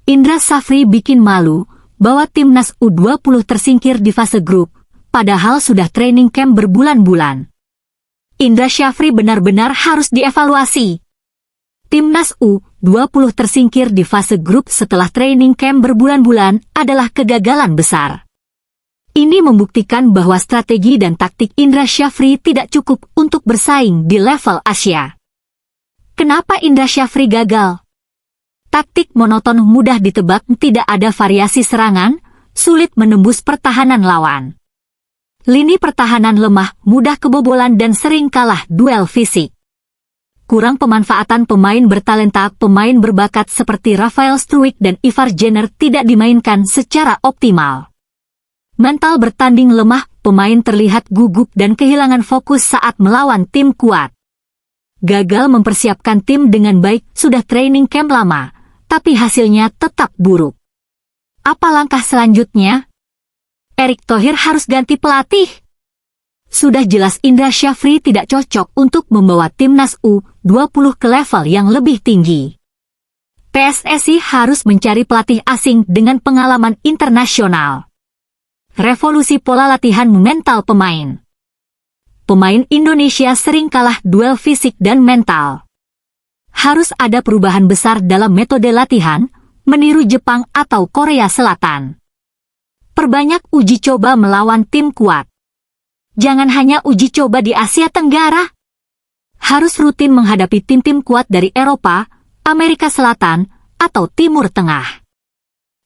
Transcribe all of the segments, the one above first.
Indra Syafri bikin malu bahwa timnas U20 tersingkir di fase grup, padahal sudah training camp berbulan-bulan. Indra Syafri benar-benar harus dievaluasi. Timnas U20 tersingkir di fase grup setelah training camp berbulan-bulan adalah kegagalan besar. Ini membuktikan bahwa strategi dan taktik Indra Syafri tidak cukup untuk bersaing di level Asia. Kenapa Indra Syafri gagal? Taktik monoton mudah ditebak, tidak ada variasi serangan, sulit menembus pertahanan lawan. Lini pertahanan lemah, mudah kebobolan dan sering kalah duel fisik. Kurang pemanfaatan pemain bertalenta, pemain berbakat seperti Rafael Struijk dan Ivar Jenner tidak dimainkan secara optimal. Mental bertanding lemah, pemain terlihat gugup dan kehilangan fokus saat melawan tim kuat. Gagal mempersiapkan tim dengan baik, sudah training camp lama, tapi hasilnya tetap buruk. Apa langkah selanjutnya? Erick Thohir harus ganti pelatih. Sudah jelas Indra Syafri tidak cocok untuk membawa timnas U20 ke level yang lebih tinggi. PSSI harus mencari pelatih asing dengan pengalaman internasional. Revolusi pola latihan mental pemain. Pemain Indonesia sering kalah duel fisik dan mental. Harus ada perubahan besar dalam metode latihan, meniru Jepang atau Korea Selatan. Perbanyak uji coba melawan tim kuat. Jangan hanya uji coba di Asia Tenggara. Harus rutin menghadapi tim-tim kuat dari Eropa, Amerika Selatan, atau Timur Tengah.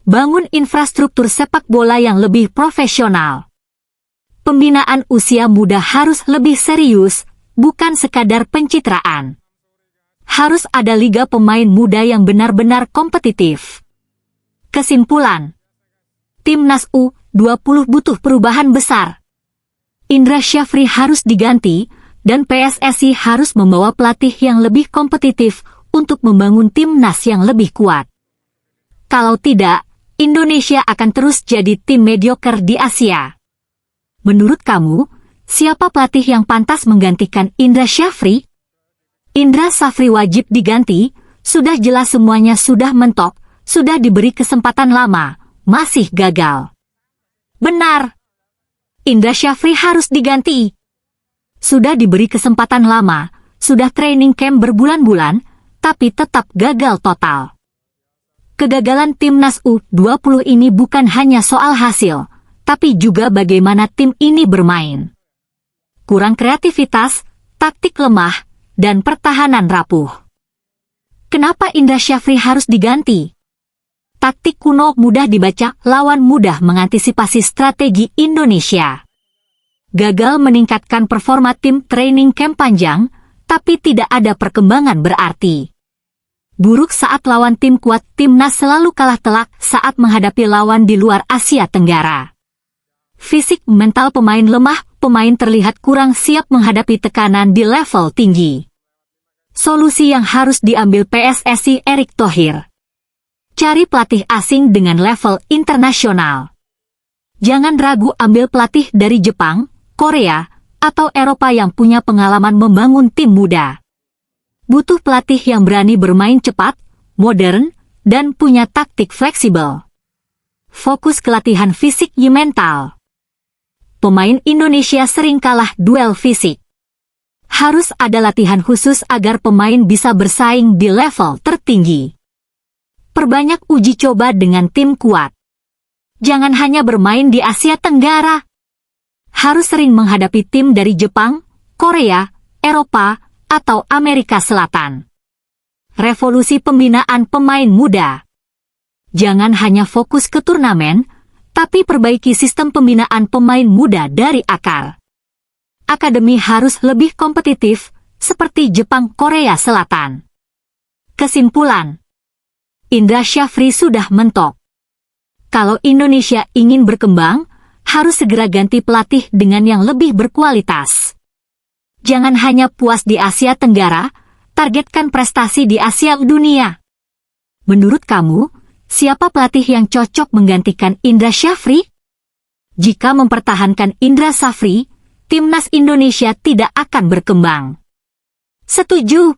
Bangun infrastruktur sepak bola yang lebih profesional. Pembinaan usia muda harus lebih serius, bukan sekadar pencitraan. Harus ada liga pemain muda yang benar-benar kompetitif. Kesimpulan, timnas U20 butuh perubahan besar. Indra Syafri harus diganti, dan PSSI harus membawa pelatih yang lebih kompetitif untuk membangun timnas yang lebih kuat. Kalau tidak, Indonesia akan terus jadi tim mediocre di Asia. Menurut kamu, siapa pelatih yang pantas menggantikan Indra Syafri? Indra Syafri wajib diganti, sudah jelas semuanya sudah mentok, sudah diberi kesempatan lama, masih gagal. Benar. Indra Syafri harus diganti. Sudah diberi kesempatan lama, sudah training camp berbulan-bulan, tapi tetap gagal total. Kegagalan timnas U20 ini bukan hanya soal hasil, tapi juga bagaimana tim ini bermain. Kurang kreativitas, taktik lemah, dan pertahanan rapuh. Kenapa Indra Syafri harus diganti? Taktik kuno mudah dibaca, lawan mudah mengantisipasi strategi Indonesia. Gagal meningkatkan performa tim training camp panjang, tapi tidak ada perkembangan berarti. Buruk saat lawan tim kuat, timnas selalu kalah telak saat menghadapi lawan di luar Asia Tenggara. Fisik mental pemain lemah, pemain terlihat kurang siap menghadapi tekanan di level tinggi. Solusi yang harus diambil PSSI Erick Thohir. Cari pelatih asing dengan level internasional. Jangan ragu ambil pelatih dari Jepang, Korea, atau Eropa yang punya pengalaman membangun tim muda. Butuh pelatih yang berani bermain cepat, modern, dan punya taktik fleksibel. Fokus ke latihan fisik dan mental. Pemain Indonesia sering kalah duel fisik. Harus ada latihan khusus agar pemain bisa bersaing di level tertinggi. Perbanyak uji coba dengan tim kuat. Jangan hanya bermain di Asia Tenggara. Harus sering menghadapi tim dari Jepang, Korea, Eropa, atau Amerika Selatan. Revolusi pembinaan pemain muda. Jangan hanya fokus ke turnamen, tapi perbaiki sistem pembinaan pemain muda dari akar. Akademi harus lebih kompetitif, seperti Jepang, Korea Selatan. Kesimpulan, Indra Syafri sudah mentok. Kalau Indonesia ingin berkembang, harus segera ganti pelatih dengan yang lebih berkualitas. Jangan hanya puas di Asia Tenggara, targetkan prestasi di Asia dunia. Menurut kamu, siapa pelatih yang cocok menggantikan Indra Syafri? Jika mempertahankan Indra Syafri, timnas Indonesia tidak akan berkembang. Setuju?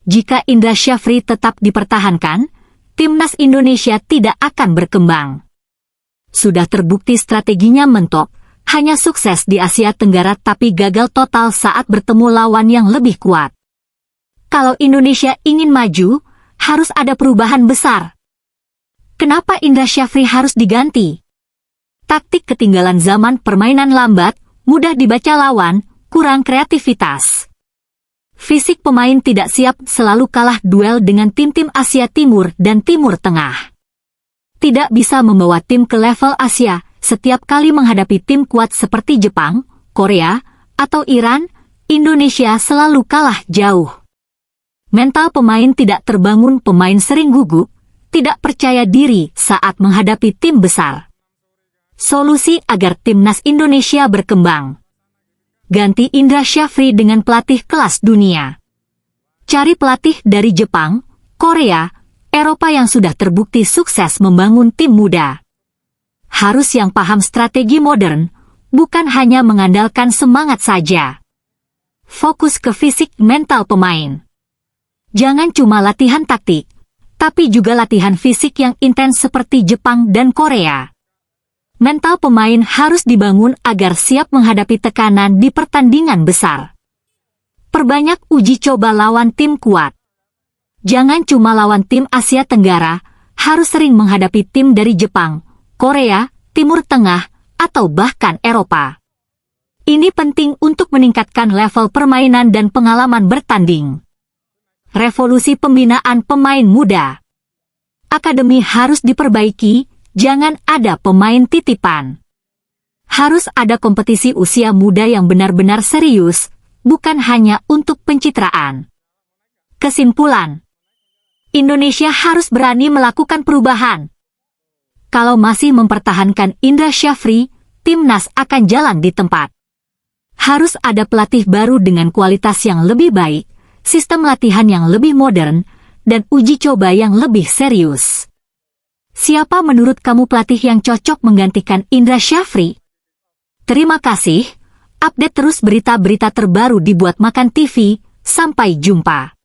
Jika Indra Syafri tetap dipertahankan, timnas Indonesia tidak akan berkembang. Sudah terbukti strateginya mentok, hanya sukses di Asia Tenggara tapi gagal total saat bertemu lawan yang lebih kuat. Kalau Indonesia ingin maju, harus ada perubahan besar. Kenapa Indra Syafri harus diganti? Taktik ketinggalan zaman, permainan lambat, mudah dibaca lawan, kurang kreativitas. Fisik pemain tidak siap, selalu kalah duel dengan tim-tim Asia Timur dan Timur Tengah. Tidak bisa membawa tim ke level Asia, setiap kali menghadapi tim kuat seperti Jepang, Korea, atau Iran, Indonesia selalu kalah jauh. Mental pemain tidak terbangun, pemain sering gugup, tidak percaya diri saat menghadapi tim besar. Solusi agar timnas Indonesia berkembang: ganti Indra Syafri dengan pelatih kelas dunia. Cari pelatih dari Jepang, Korea, Eropa yang sudah terbukti sukses membangun tim muda. Harus yang paham strategi modern, bukan hanya mengandalkan semangat saja. Fokus ke fisik mental pemain. Jangan cuma latihan taktik, tapi juga latihan fisik yang intens seperti Jepang dan Korea. Mental pemain harus dibangun agar siap menghadapi tekanan di pertandingan besar. Perbanyak uji coba lawan tim kuat. Jangan cuma lawan tim Asia Tenggara, harus sering menghadapi tim dari Jepang, Korea, Timur Tengah, atau bahkan Eropa. Ini penting untuk meningkatkan level permainan dan pengalaman bertanding. Revolusi pembinaan pemain muda. Akademi harus diperbaiki, jangan ada pemain titipan. Harus ada kompetisi usia muda yang benar-benar serius, bukan hanya untuk pencitraan. Kesimpulan: Indonesia harus berani melakukan perubahan. Kalau masih mempertahankan Indra Syafri, timnas akan jalan di tempat. Harus ada pelatih baru dengan kualitas yang lebih baik, sistem latihan yang lebih modern, dan uji coba yang lebih serius. Siapa menurut kamu pelatih yang cocok menggantikan Indra Syafri? Terima kasih, update terus berita-berita terbaru di Buat Makan TV, sampai jumpa.